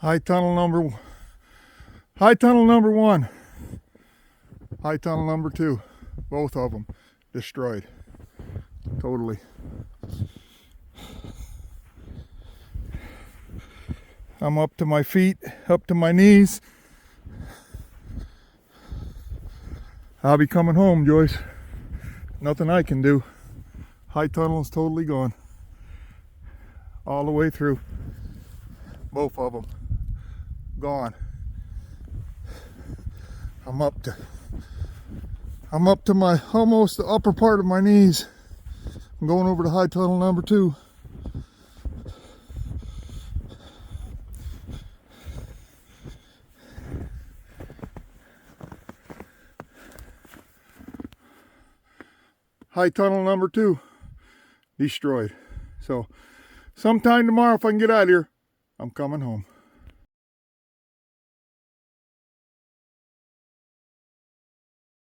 High tunnel number high tunnel number one, high tunnel number two, both of them destroyed totally. I'm up to my feet, up to my knees. I'll be coming home, Joyce. Nothing I can do. High tunnel is totally gone. All the way through. Both of them. Gone. I'm up to my almost the upper part of my knees. I'm going over to high tunnel number two. High tunnel number two destroyed. So sometime tomorrow, if I can get out of here, I'm coming home.